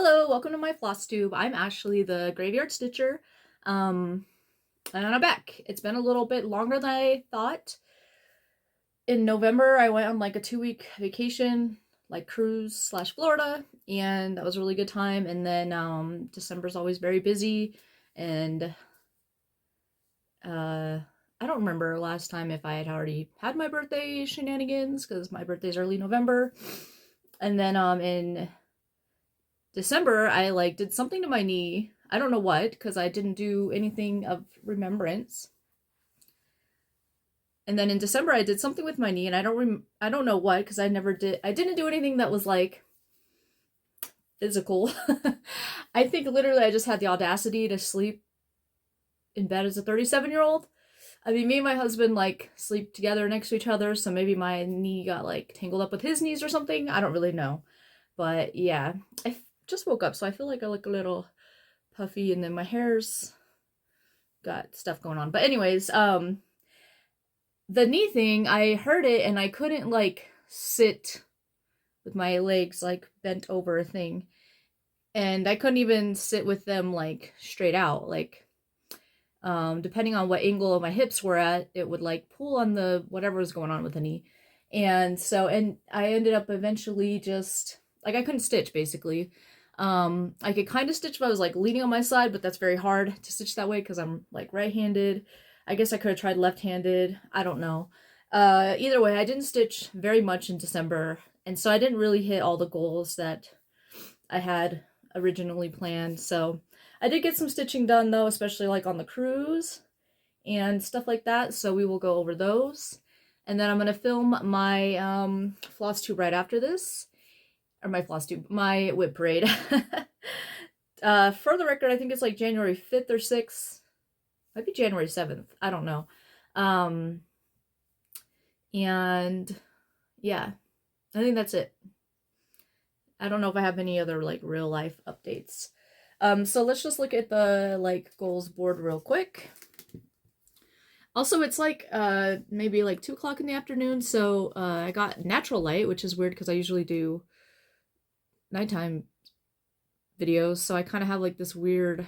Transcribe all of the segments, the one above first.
Hello, welcome to my Flosstube. I'm Ashley, the graveyard stitcher. And I'm back. It's been a little bit longer than I thought. In November, I went on like a 2-week vacation, like cruise slash Florida, and that was a really good time. And then December's always very busy, and I don't remember last time if I had already had my birthday shenanigans because my birthday's early November. And then in December, I like did something to my knee. I don't know what, because I didn't do anything of remembrance. And then in December, I did something with my knee, and I don't know what, because I didn't do anything that was like physical. I think literally I just had the audacity to sleep in bed as a 37-year-old. I mean, me and my husband like sleep together next to each other, so maybe my knee got like tangled up with his knees or something. I don't really know. But yeah, I just woke up, so I feel like I look a little puffy, and then my hair's got stuff going on. But anyways, the knee thing, I heard it and I couldn't like sit with my legs like bent over a thing. And I couldn't even sit with them like straight out. Like depending on what angle my hips were at, it would like pull on the whatever was going on with the knee. And I ended up eventually just like I couldn't stitch basically. I could kind of stitch if I was like leaning on my side, but that's very hard to stitch that way because I'm like right-handed. I guess I could have tried left-handed. I don't know. Either way, I didn't stitch very much in December, and so I didn't really hit all the goals that I had originally planned. So I did get some stitching done though, especially like on the cruise and stuff like that. So we will go over those. And then I'm going to film my floss tube right after this. Or my floss tube, my whip parade. For the record, I think it's like January 5th or 6th. Might be January 7th. I don't know. And yeah, I think that's it. I don't know if I have any other like real life updates. So let's just look at the like goals board real quick. Also, it's like maybe like 2 o'clock in the afternoon, so I got natural light, which is weird because I usually do nighttime videos, so I kind of have like this weird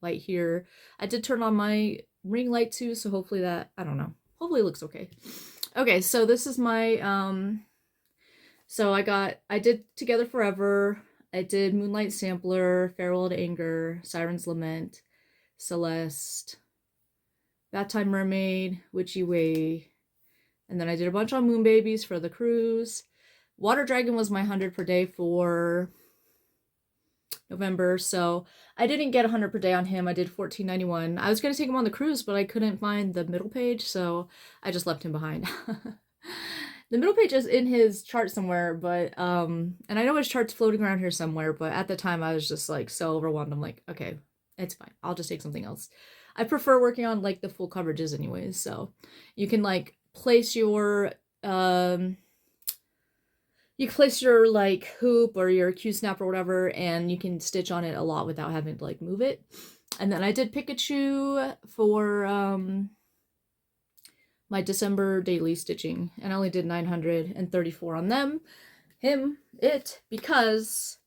light here. I did turn on my ring light too, so hopefully that, I don't know, hopefully it looks okay. Okay, so this is my so I did Together Forever, I did Moonlight Sampler, Farewell to Anger, Siren's Lament, Celeste, That Time Mermaid, Witchy Way, and then I did a bunch on Moon Babies for the cruise. Water Dragon was my 100 per day for November, so I didn't get 100 per day on him. I did 14.91. I was going to take him on the cruise, but I couldn't find the middle page, so I just left him behind. The middle page is in his chart somewhere, but and I know his chart's floating around here somewhere, but at the time I was just like so overwhelmed. I'm like, okay, it's fine. I'll just take something else. I prefer working on like the full coverages anyways, so you can like place your like hoop or your Q-snap or whatever, and you can stitch on it a lot without having to like move it. And then I did Pikachu for my December daily stitching, and I only did 934 on it, because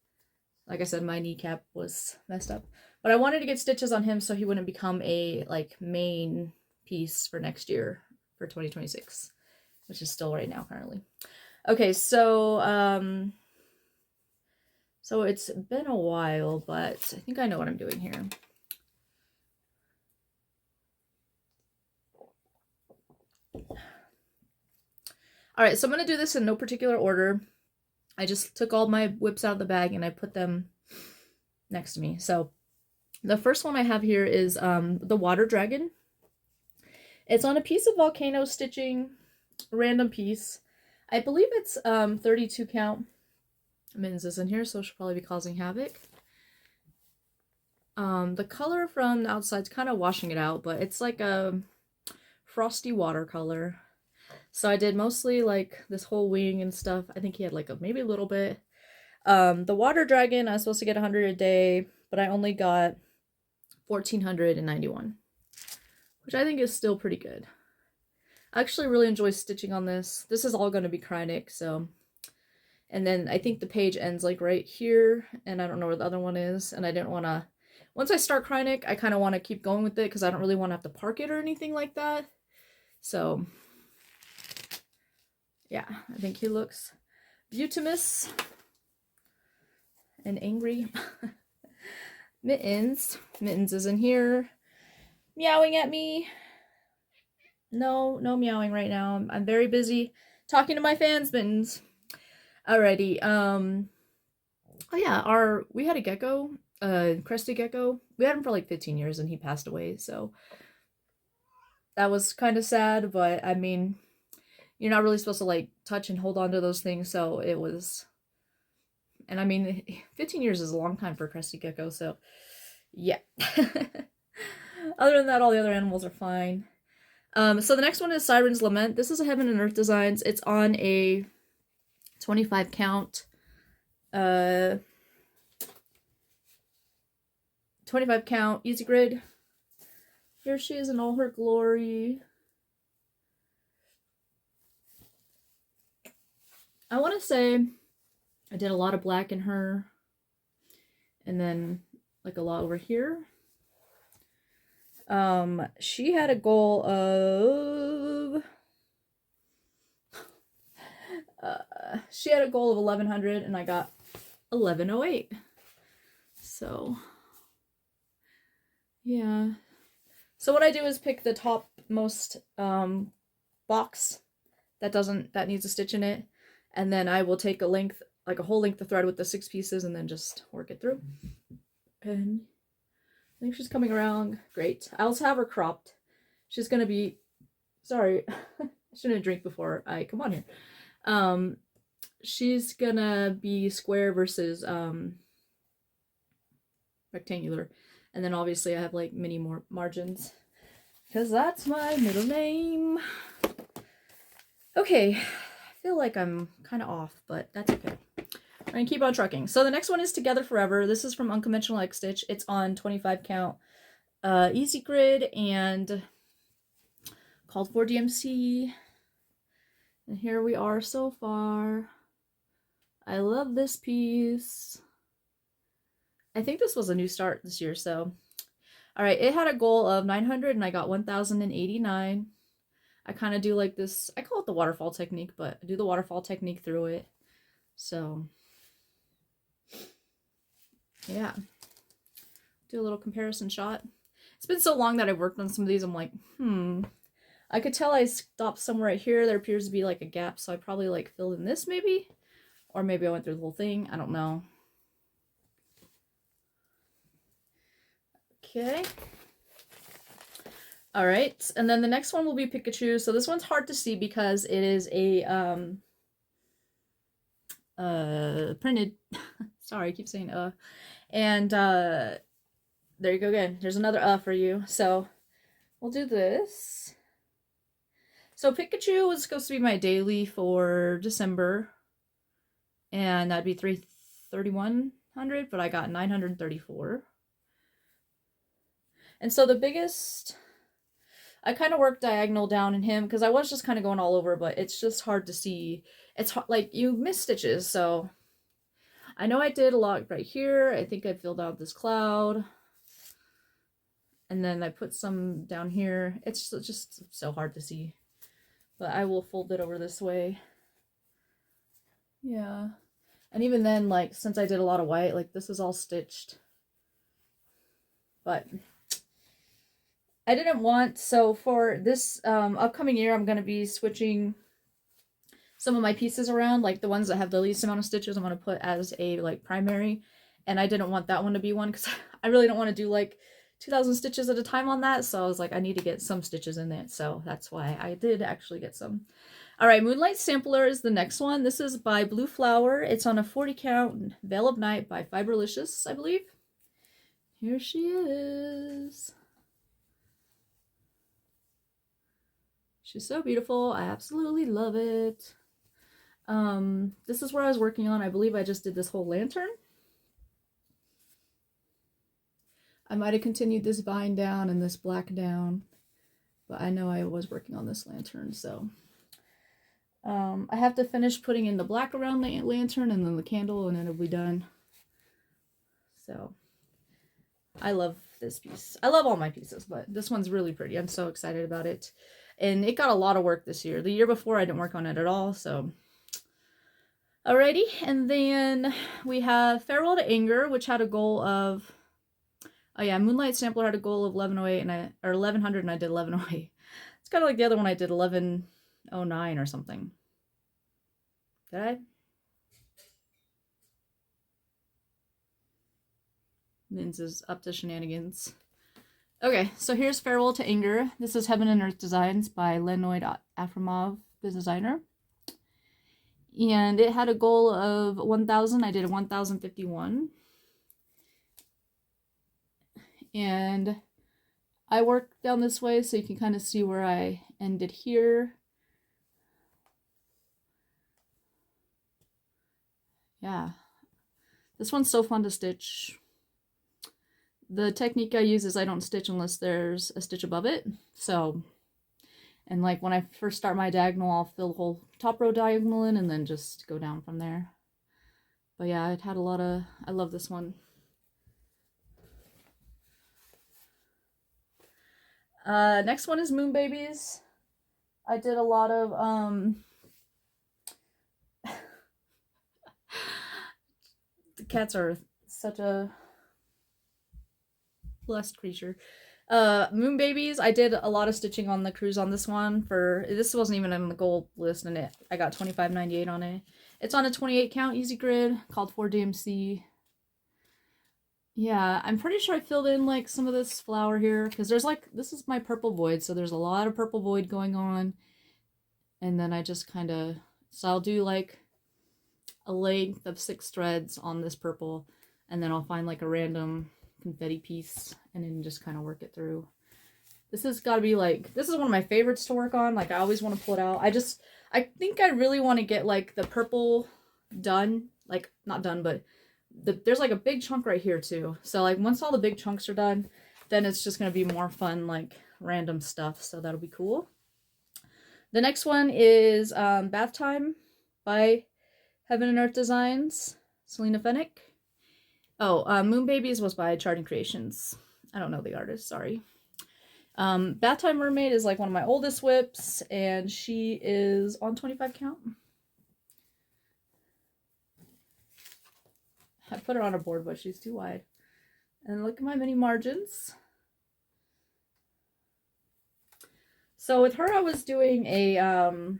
like I said, my kneecap was messed up. But I wanted to get stitches on him so he wouldn't become a like main piece for next year, for 2026, which is still right now currently. Okay, so so it's been a while, but I think I know what I'm doing here. All right, so I'm going to do this in no particular order. I just took all my whips out of the bag and I put them next to me. So the first one I have here is the Water Dragon. It's on a piece of volcano stitching, random piece. I believe it's 32 count. Mittens is in here, so she'll probably be causing havoc. The color from the outside's kind of washing it out, but it's like a frosty watercolor. So I did mostly like this whole wing and stuff. I think he had like maybe a little bit. The Water Dragon, I was supposed to get 100 a day, but I only got 1,491, which I think is still pretty good. I actually really enjoy stitching on this. This is all going to be Kreinik, so And then I think the page ends like right here, and I don't know where the other one is, and I didn't want to, once I start Krynic, I kind of want to keep going with it because I don't really want to have to park it or anything like that. So yeah, I think he looks beautimous and angry. Mittens. Mittens is in here meowing at me. No meowing right now. I'm very busy talking to my fans, Mittens. Alrighty, oh yeah, we had a gecko, crested gecko. We had him for like 15 years and he passed away, so that was kind of sad, but I mean, you're not really supposed to like touch and hold on to those things, so it was, and I mean, 15 years is a long time for a crested gecko, so yeah. Other than that, all the other animals are fine. So the next one is Siren's Lament. This is a Heaven and Earth Designs. It's on a 25 count. 25 count easy grid. Here she is in all her glory. I want to say I did a lot of black in her, and then like a lot over here. She had a goal of she had a goal of 1100 and I got 1108. So yeah. So what I do is pick the topmost box that needs a stitch in it, and then I will take a length, like a whole length of thread with the 6 pieces, and then just work it through. And I think she's coming around. Great. I also have her cropped. She's gonna be, sorry, I shouldn't drink before I come on here. She's gonna be square versus rectangular. And then obviously I have like many more margins because that's my middle name. Okay, I feel like I'm kind of off, but that's okay. I'm gonna keep on trucking. So the next one is Together Forever. This is from Unconventional X Stitch. It's on 25 count easy grid and called for DMC. And here we are so far. I love this piece. I think this was a new start this year, so. Alright, it had a goal of 900 and I got 1089. I kind of do like this, I call it the waterfall technique, but I do the waterfall technique through it. So, yeah. Do a little comparison shot. It's been so long that I've worked on some of these, I'm like, I could tell I stopped somewhere right here. There appears to be like a gap, so I probably like filled in this maybe. Or maybe I went through the whole thing. I don't know. Okay. All right. And then the next one will be Pikachu. So this one's hard to see because it is a printed. Sorry, I keep saying and there you go again. There's another for you. So we'll do this. So Pikachu was supposed to be my daily for December, and that'd be 3,100, but I got 934. And so the biggest, I kind of worked diagonal down in him because I was just kind of going all over, but it's just hard to see. It's hard, like you miss stitches. So I know I did a lot right here. I think I filled out this cloud. And then I put some down here. It's just so hard to see. But I will fold it over this way. Yeah. And even then, like, since I did a lot of white, like, this is all stitched. But I didn't want, so for this upcoming year, I'm going to be switching some of my pieces around, like the ones that have the least amount of stitches I'm going to put as a, like, primary. And I didn't want that one to be one because I really don't want to do, like, 2,000 stitches at a time on that, so I was like, I need to get some stitches in it, so that's why I did actually get some. Alright, Moonlight Sampler is the next one. This is by Blue Flower. It's on a 40 count, Veil of Night by Fiberlicious, I believe. Here she is. She's so beautiful. I absolutely love it. This is where I was working on. I believe I just did this whole lantern. I might have continued this vine down and this black down, but I know I was working on this lantern, so. I have to finish putting in the black around the lantern and then the candle, and then it'll be done. So I love this piece. I love all my pieces, but this one's really pretty. I'm so excited about it. And it got a lot of work this year. The year before I didn't work on it at all, so. Alrighty, and then we have Farewell to Anger, which had a goal of, oh yeah, Moonlight Sampler had a goal of 1108 or 1100, and I did 1108. It's kind of like the other one I did 1109 or something. Did I? Mins is up to shenanigans. Okay, so here's Farewell to Anger. This is Heaven and Earth Designs by Leonid Afromov, the designer. And it had a goal of 1,000. I did 1,051. And I worked down this way so you can kind of see where I ended here. Yeah. This one's so fun to stitch. The technique I use is I don't stitch unless there's a stitch above it. So, and like when I first start my diagonal, I'll fill the whole top row diagonal in and then just go down from there. But yeah, it had a lot of, I love this one. Next one is Moon Babies. I did a lot of, the cats are such a blessed creature. Moon Babies, I did a lot of stitching on the cruise on this one. This wasn't even on the goal list, and I got $25.98 on it. It's on a 28 count easy grid called 4DMC. Yeah, I'm pretty sure I filled in like some of this flower here because there's like, this is my purple void, so there's a lot of purple void going on. And then I just kind of, so I'll do like a length of 6 threads on this purple, and then I'll find like a random confetti piece and then just kind of work it through. This has got to be like, this is one of my favorites to work on. Like I always want to pull it out. I think I really want to get like the purple done, like not done, but there's like a big chunk right here too. So like once all the big chunks are done, then it's just going to be more fun, like random stuff. So that'll be cool. The next one is Bath Time by Heaven and Earth Designs, Selena Fennick. Oh, Moon Babies was by Charting Creations. I don't know the artist, sorry. Bath Time Mermaid is like one of my oldest whips, and she is on 25 count. I put her on a board, but she's too wide. And look at my mini margins. So with her, I was doing a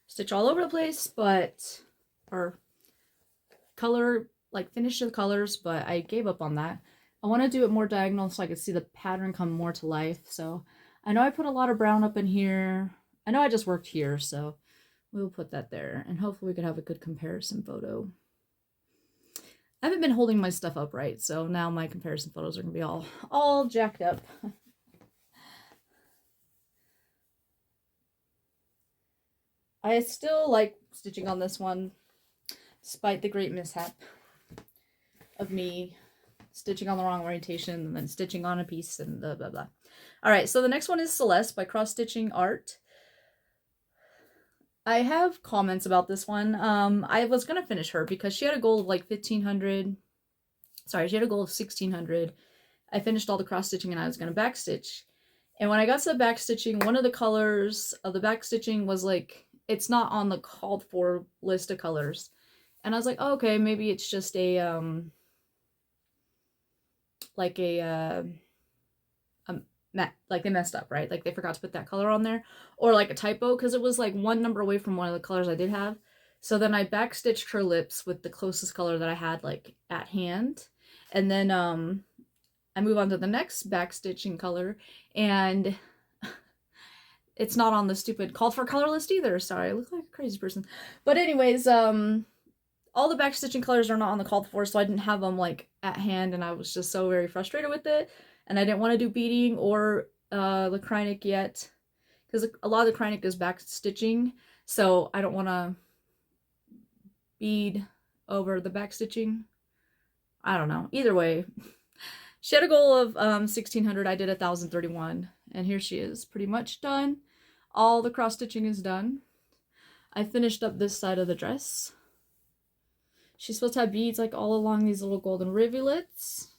stitch all over the place, or color, like finish the colors, but I gave up on that. I want to do it more diagonal so I can see the pattern come more to life. So I know I put a lot of brown up in here. I know I just worked here, so we'll put that there. And hopefully we could have a good comparison photo. I haven't been holding my stuff up right, so now my comparison photos are going to be all jacked up. I still like stitching on this one, despite the great mishap of me stitching on the wrong orientation and then stitching on a piece and blah, blah, blah. All right, so the next one is Celeste by Cross Stitching Art. I have comments about this one. I was going to finish her because she had a goal of like 1,500. Sorry, she had a goal of 1,600. I finished all the cross stitching and I was going to back stitch. And when I got to the back stitching, one of the colors of the back stitching was like, it's not on the called for list of colors. And I was like, oh, okay, maybe it's just a, like they messed up, right? Like they forgot to put that color on there, or like a typo, because it was like one number away from one of the colors I did have. So then I backstitched her lips with the closest color that I had like at hand, and then I move on to the next backstitching color, and it's not on the stupid called for color list either. Sorry, I look like a crazy person. But anyways, all the backstitching colors are not on the called for, so I didn't have them like at hand, and I was just so very frustrated with it. And I didn't want to do beading or the Kreinik yet, because a lot of the Kreinik is back stitching, so I don't want to bead over the back stitching. I don't know. Either way, she had a goal of 1,600. I did 1,031, and here she is, pretty much done. All the cross stitching is done. I finished up this side of the dress. She's supposed to have beads like all along these little golden rivulets.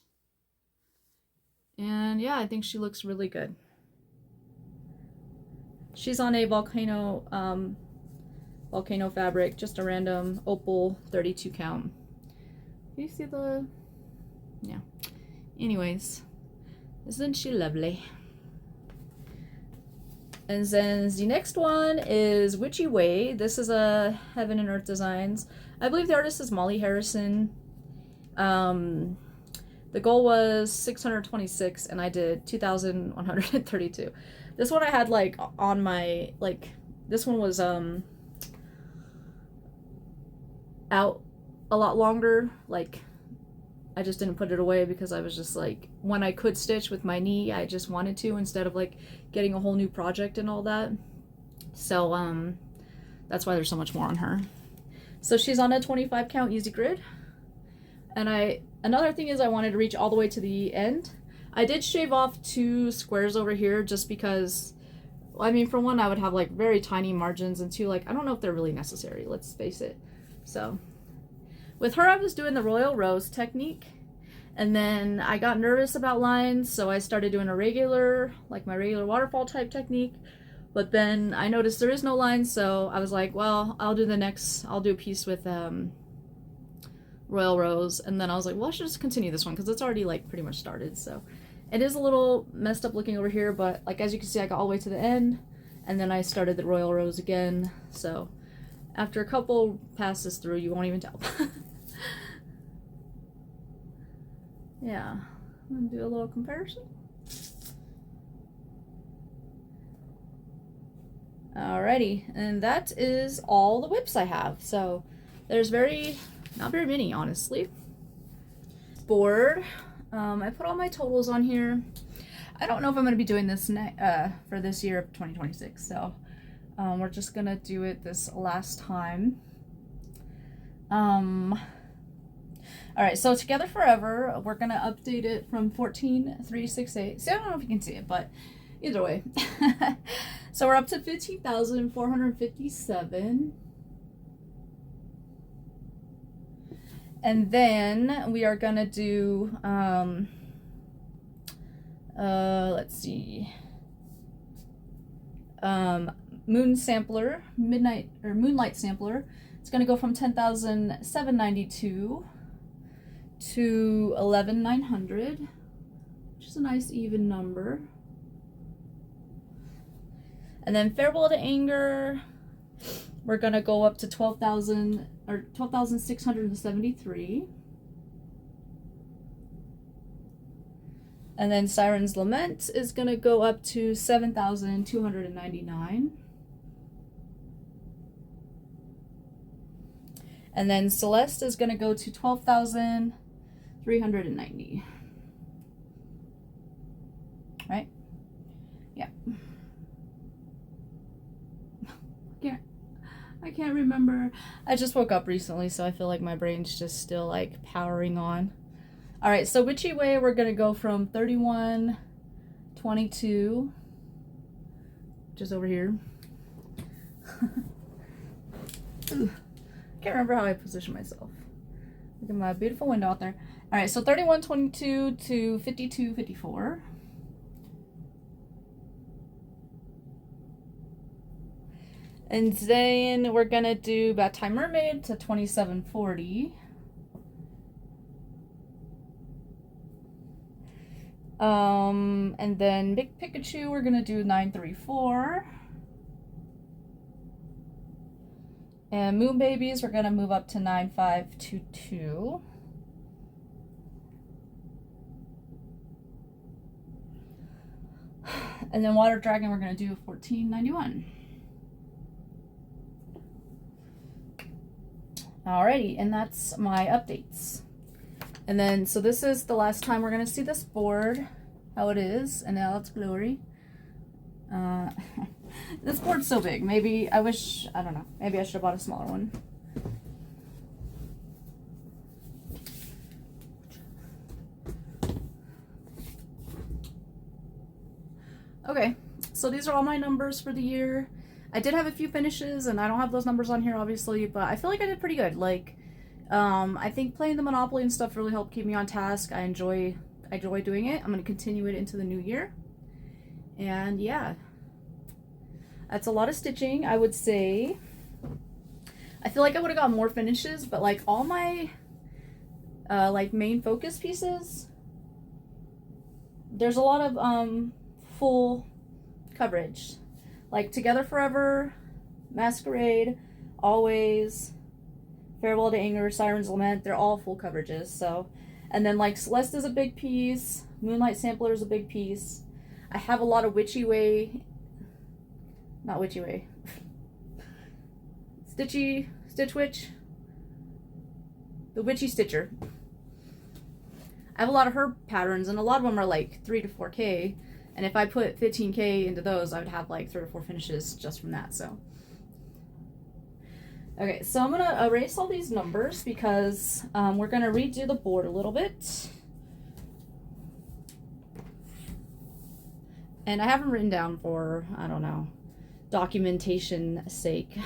And yeah, I think she looks really good. She's on a volcano fabric, just a random opal 32 count. You see the, yeah. Anyways, isn't she lovely? And then the next one is Witchy Way. This is a Heaven and Earth Designs. I believe the artist is Molly Harrison. The goal was 626 and I did 2,132. This one I had like on my, like, this one was out a lot longer. Like, I just didn't put it away because I was just like, when I could stitch with my knee, I just wanted to, instead of like getting a whole new project and all that. So that's why there's so much more on her. So she's on a 25 count easy grid. And another thing is I wanted to reach all the way to the end. I did shave off 2 squares over here just because, I mean, for one, I would have like very tiny margins, and 2, like, I don't know if they're really necessary, let's face it. So with her, I was doing the Royal Rose technique, and then I got nervous about lines, so I started doing a regular, like my regular waterfall type technique. But then I noticed there is no lines, so I was like, well, I'll do a piece with Royal Rose, and then I was like, well, I should just continue this one because it's already like pretty much started. So it is a little messed up looking over here, but like as you can see, I got all the way to the end, and then I started the Royal Rose again. So after a couple passes through, you won't even tell. Yeah, I'm gonna do a little comparison. Alrighty, and that is all the whips I have. So there's not very many, honestly. Board. I put all my totals on here. I don't know if I'm going to be doing this for this year of 2026, so we're just going to do it this last time. Alright, so Together Forever, we're going to update it from 14,368. See, I don't know if you can see it, but either way. So we're up to 15,457. And then we are gonna do, let's see, Moonlight Sampler. It's gonna go from 10,792 to 11,900, which is a nice even number. And then Farewell to Anger, we're gonna go up to 12,000 or 12,673. And then Siren's Lament is gonna go up to 7,299. And then Celeste is gonna go to 12,390. Right? Yeah. I can't remember. I just woke up recently, so I feel like my brain's just still like powering on. All right, so Witchy Way, we're gonna go from 3122, which is over here. Can't remember how I position myself. Look at my beautiful window out there. All right, so 3122 to 5254. And then we're gonna do Bad Time Mermaid to 2740. And then Big Pikachu, we're gonna do 934. And Moon Babies, we're gonna move up to 9522. And then Water Dragon, we're gonna do 1491. Alrighty, and that's my updates. And then, so this is the last time we're going to see this board, how it is, and now it's glory. This board's so big. Maybe, I don't know, maybe I should have bought a smaller one. Okay, so these are all my numbers for the year. I did have a few finishes, and I don't have those numbers on here, obviously, but I feel like I did pretty good. Like, I think playing the Monopoly and stuff really helped keep me on task. I enjoy doing it. I'm going to continue it into the new year. And yeah, that's a lot of stitching, I would say. I feel like I would have got more finishes, but like all my like main focus pieces, there's a lot of full coverage. Like Together Forever, Masquerade, Always, Farewell to Anger, Siren's Lament, they're all full coverages. So, and then like Celeste is a big piece, Moonlight Sampler is a big piece. I have a lot of Witchy Way, not Witchy Way, Stitch Witch, the Witchy Stitcher. I have a lot of her patterns, and a lot of them are like 3 to 4K. And if I put 15K into those, I would have like 3 or 4 finishes just from that. So, okay, so I'm gonna erase all these numbers because we're gonna redo the board a little bit. And I haven't written down for, I don't know, documentation sake.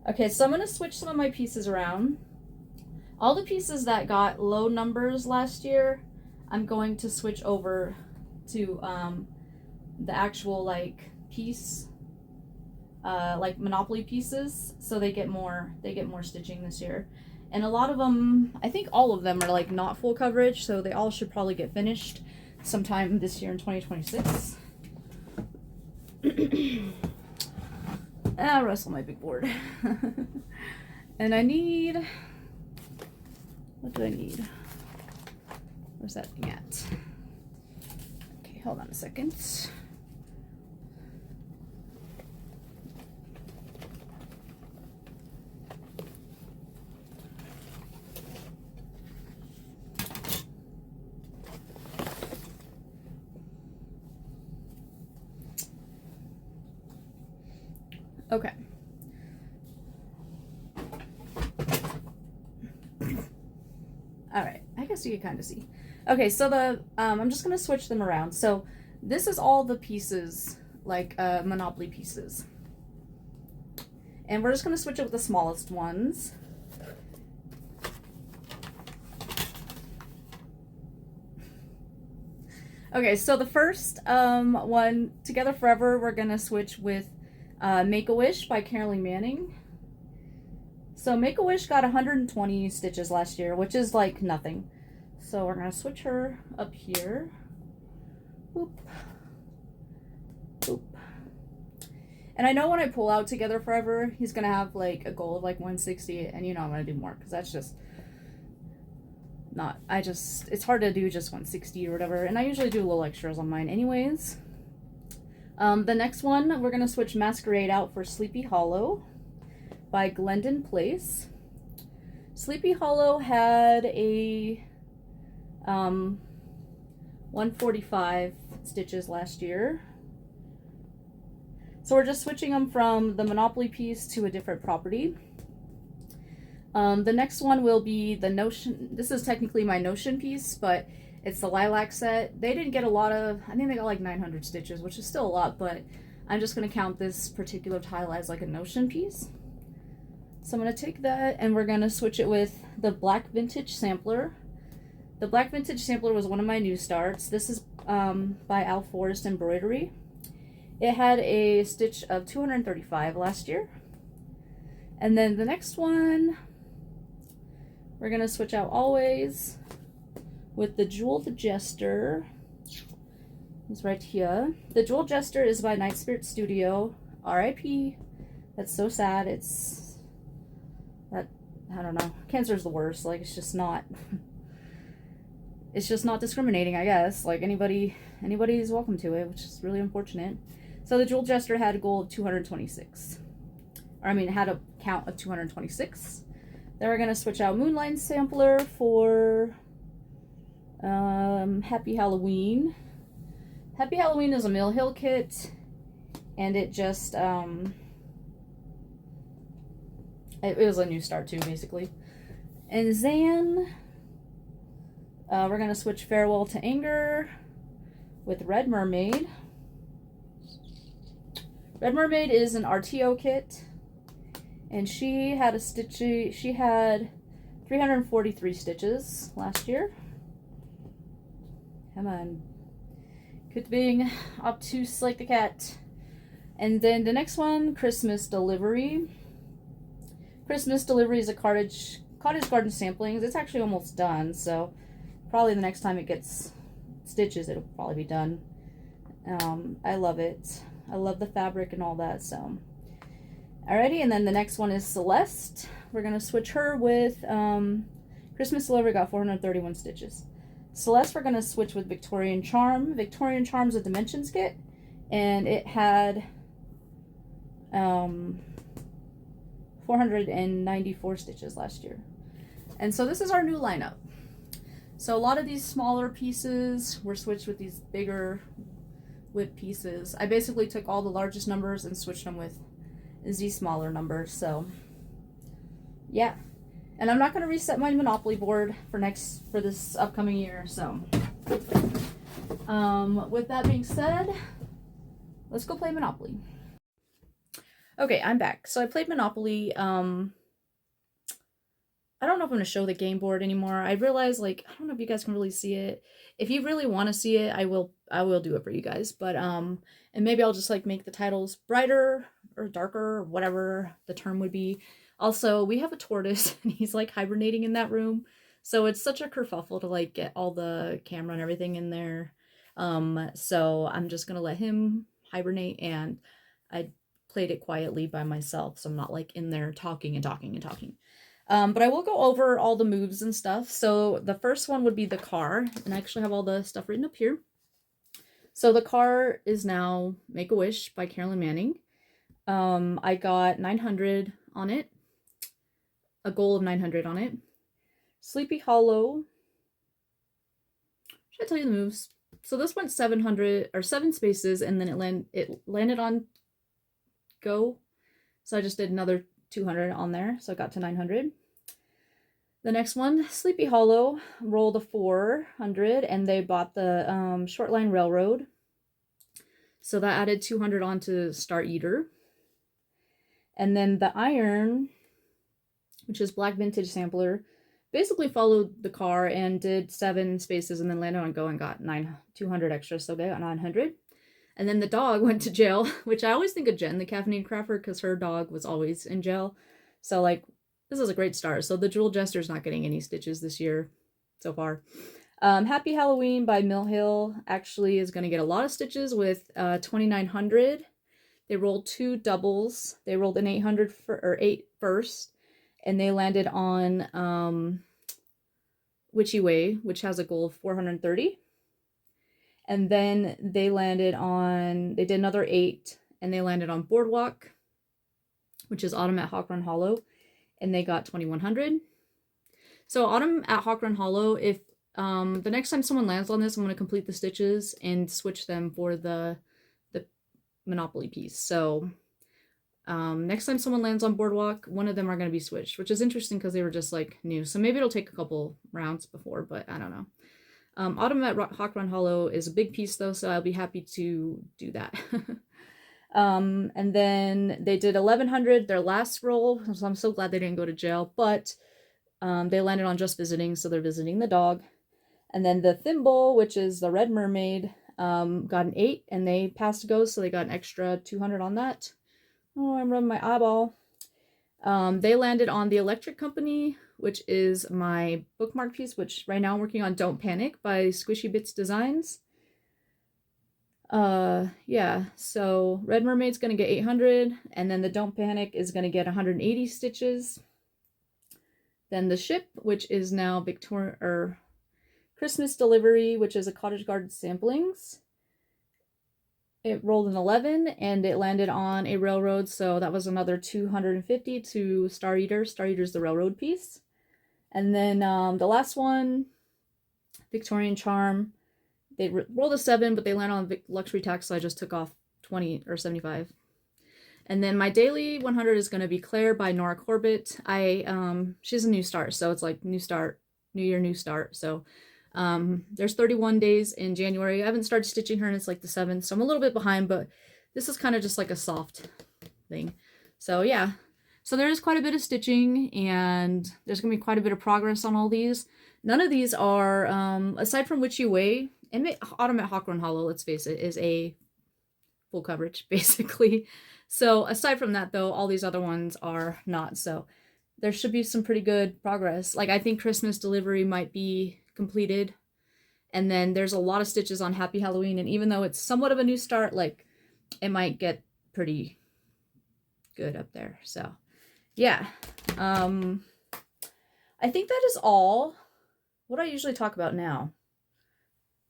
Okay, so I'm going to switch some of my pieces around. All the pieces that got low numbers last year, I'm going to switch over to the actual like piece, like Monopoly pieces, so they get more stitching this year. And a lot of them, I think all of them are like not full coverage, so they all should probably get finished sometime this year in 2026. I'll wrestle my big board. And I need, what do I need? Where's that thing at? Okay, hold on a second. Okay. All right, I guess you can kind of see. Okay, so I'm just gonna switch them around. So this is all the pieces, like Monopoly pieces. And we're just gonna switch it with the smallest ones. Okay, so the first one, Together Forever, we're gonna switch with Make-A-Wish by Caroline Manning. So Make-A-Wish got 120 stitches last year, which is like nothing. So we're gonna switch her up here. Boop. Boop. And I know when I pull out Together Forever, he's gonna have like a goal of like 160, and you know I'm gonna do more because that's just not, it's hard to do just 160 or whatever, and I usually do little extras on mine anyways. The next one, we're going to switch Masquerade out for Sleepy Hollow by Glendon Place. Sleepy Hollow had a 145 stitches last year. So we're just switching them from the Monopoly piece to a different property. The next one will be the Notion. This is technically my Notion piece, but it's the Lilac set. They didn't get a lot of, I think they got like 900 stitches, which is still a lot, but I'm just going to count this particular tile as like a Notion piece. So I'm going to take that and we're going to switch it with the Black Vintage Sampler. The Black Vintage Sampler was one of my new starts. This is by Al Forrest Embroidery. It had a stitch of 235 last year. And then the next one, we're going to switch out Always with the Jeweled Jester. It's right here. The Jeweled Jester is by Night Spirit Studio. R.I.P. That's so sad. It's that, I don't know. Cancer is the worst. Like, it's just not discriminating, I guess. Like, anybody is welcome to it, which is really unfortunate. So the Jeweled Jester had a goal of 226. Or I mean, it had a count of 226. Then we're gonna switch out Moonlight Sampler for Happy Halloween. Happy Halloween is a Mill Hill kit, and it just it was a new start too, basically. And then We're going to switch Farewell to Anger with Red Mermaid. Red Mermaid is an RTO kit, and she had 343 stitches last year. Come on. Quit being obtuse like the cat. And then the next one, Christmas Delivery. Christmas Delivery is a cottage garden samplings. It's actually almost done, so probably the next time it gets stitches, it'll probably be done. I love it. I love the fabric and all that, so. Alrighty, and then the next one is Celeste. We're gonna switch her with Christmas Delivery, got 431 stitches. Celeste, we're gonna switch with Victorian Charm. Victorian Charm's a Dimensions kit, and it had 494 stitches last year. And so this is our new lineup. So a lot of these smaller pieces were switched with these bigger whip pieces. I basically took all the largest numbers and switched them with these smaller numbers. So yeah, and I'm not going to reset my Monopoly board for this upcoming year. So with that being said, let's go play Monopoly. Okay, I'm back. So I played Monopoly. I don't know if I'm going to show the game board anymore. I realize, like, I don't know if you guys can really see it. If you really want to see it, I will do it for you guys. But, and maybe I'll just, like, make the titles brighter or darker or whatever the term would be. Also, we have a tortoise, and he's, like, hibernating in that room. So it's such a kerfuffle to, like, get all the camera and everything in there. So I'm just going to let him hibernate, and I played it quietly by myself, so I'm not, like, in there talking and talking and talking. But I will go over all the moves and stuff. So the first one would be the car, and I actually have all the stuff written up here. So the car is now Make-A-Wish by Carolyn Manning. I got 900 on it, a goal of 900 on it. Sleepy Hollow. Should I tell you the moves? So this went 700 or 7 spaces, and then it landed on go. So I just did another 200 on there, so I got to 900. The next one, Sleepy Hollow, rolled a 400, and they bought the Short Line Railroad. So that added 200 onto Star Eater. And then the Iron, which is Black Vintage Sampler, basically followed the car and did 7 spaces and then landed on go and got 200 extra, so they got 900. And then the dog went to jail, which I always think of Jen, the caffeinated crafter, because her dog was always in jail. So, like, this is a great start. So the Jewel Jester's not getting any stitches this year so far. Happy Halloween by Mill Hill actually is going to get a lot of stitches with 2,900. They rolled 2 doubles. They rolled an 800 or 8 first, and they landed on Witchy Way, which has a goal of 430. And then they did another 8, and they landed on Boardwalk, which is Autumn at Hawk Run Hollow, and they got 2,100. So Autumn at Hawk Run Hollow, if the next time someone lands on this, I'm going to complete the stitches and switch them for the Monopoly piece. So next time someone lands on Boardwalk, one of them are going to be switched, which is interesting because they were just, like, new. So maybe it'll take a couple rounds before, but I don't know. Autumn at Hawk Run Hollow is a big piece, though, so I'll be happy to do that. And then they did 1,100, their last roll, so I'm so glad they didn't go to jail, but they landed on Just Visiting, so they're visiting the dog. And then the Thimble, which is the Red Mermaid, got an 8, and they passed go, so they got an extra 200 on that. Oh, I'm rubbing my eyeball. They landed on the Electric Company, which is my bookmark piece, which right now I'm working on Don't Panic by Squishy Bits Designs. Yeah, so Red Mermaid's gonna get 800, and then the Don't Panic is gonna get 180 stitches. Then the Ship, which is now Christmas Delivery, which is a Cottage Garden Samplings. It rolled an 11, and it landed on a railroad, so that was another 250 to Star Eater. Star Eater's the railroad piece. And then the last one, Victorian Charm, they rolled a 7, but they landed on Luxury Tax, so I just took off 20 or 75. And then my daily 100 is going to be Claire by Nora Corbett. She's a new start, so it's like new start, new year, new start. So There's 31 days in January. I haven't started stitching her and it's like the 7th, so I'm a little bit behind, but this is kind of just like a soft thing. So yeah, so there is quite a bit of stitching and there's gonna be quite a bit of progress on all these. None of these are, aside from Witchy Way, and Autumn at Hawkrun Hollow, let's face it, is a full coverage basically. So aside from that though, all these other ones are not. So there should be some pretty good progress. Like I think Christmas Delivery might be completed. And then there's a lot of stitches on Happy Halloween. And even though it's somewhat of a new start, like it might get pretty good up there. So yeah. I think that is all. What do I usually talk about now?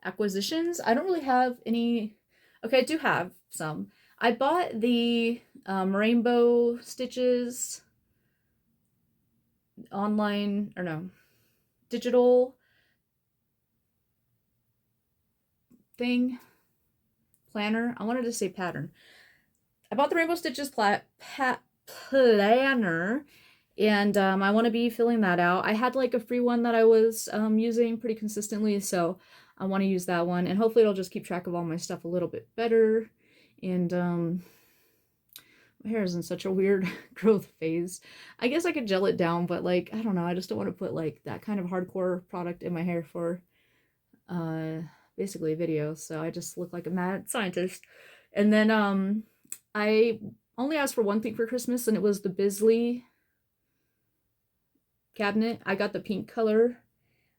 Acquisitions? I don't really have any. Okay, I do have some. I bought the rainbow stitches online, or no, digital thing, planner. I wanted to say pattern. I bought the rainbow stitches planner, and I want to be filling that out. I had like a free one that I was using pretty consistently, so I want to use that one, and hopefully it'll just keep track of all my stuff a little bit better. And my hair is in such a weird growth phase. I guess I could gel it down, but like, I don't know, I just don't want to put like that kind of hardcore product in my hair for basically a video, so I just look like a mad scientist. And then I only asked for one thing for Christmas, and it was the Bisley cabinet. I got the pink color.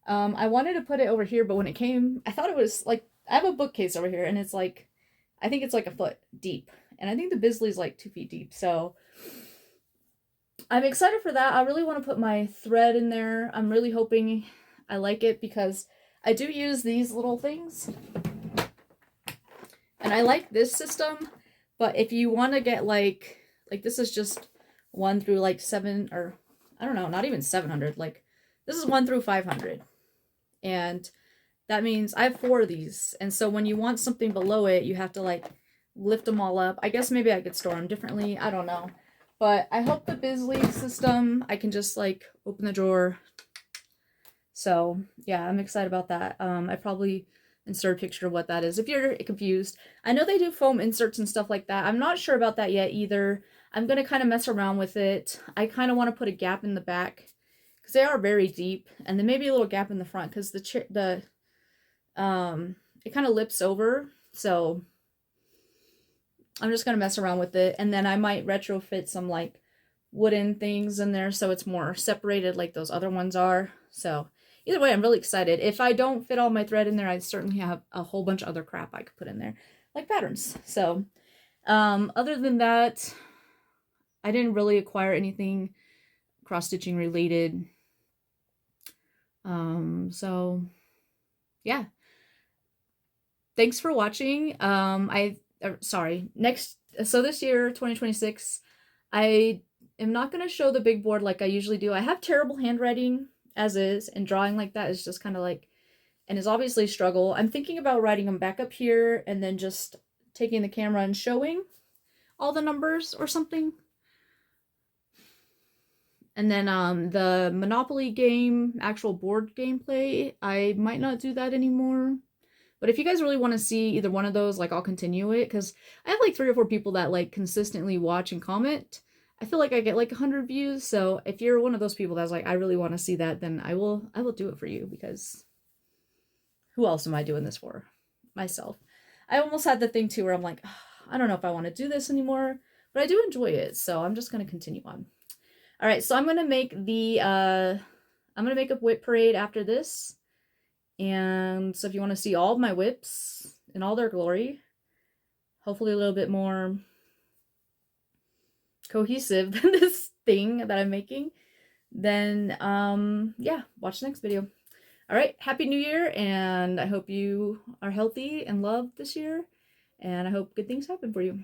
I wanted to put it over here, but when it came, I thought it was like, I have a bookcase over here, and it's like, I think it's like a foot deep, and I think the Bisley's like 2 feet deep, so I'm excited for that. I really want to put my thread in there. I'm really hoping I like it because I do use these little things, and I like this system, but if you want to get like this is just 1 through like 7, or I don't know, not even 700, like this is 1 through 500, and that means I have 4 of these, and so when you want something below it, you have to like lift them all up. I guess maybe I could store them differently, I don't know, but I hope the Bisley system, I can just like open the drawer. So yeah, I'm excited about that. I probably insert a picture of what that is if you're confused. I know they do foam inserts and stuff like that. I'm not sure about that yet either. I'm going to kind of mess around with it. I kind of want to put a gap in the back because they are very deep, and then maybe a little gap in the front because it kind of lips over. So I'm just going to mess around with it, and then I might retrofit some like wooden things in there so it's more separated like those other ones are. So either way, I'm really excited. If I don't fit all my thread in there, I certainly have a whole bunch of other crap I could put in there, like patterns. So other than that, I didn't really acquire anything cross-stitching related. So yeah. Thanks for watching. So this year, 2026, I am not going to show the big board like I usually do. I have terrible handwriting as is, and drawing like that is just kind of like, and is obviously a struggle. I'm thinking about writing them back up here and then just taking the camera and showing all the numbers or something. And then the Monopoly game, actual board gameplay, I might not do that anymore. But if you guys really want to see either one of those, like I'll continue it, because I have like 3 or 4 people that like consistently watch and comment. I feel like I get like 100 views, so if you're one of those people that's like, I really want to see that, then I will do it for you, because who else am I doing this for? Myself. I almost had the thing too where I'm like, oh, I don't know if I want to do this anymore, but I do enjoy it, so I'm just going to continue on. All right, so I'm going to make a whip parade after this. And so if you want to see all of my whips in all their glory, hopefully a little bit more cohesive than this thing that I'm making, then yeah, watch the next video. All right, Happy New Year, and I hope you are healthy and loved this year, and I hope good things happen for you.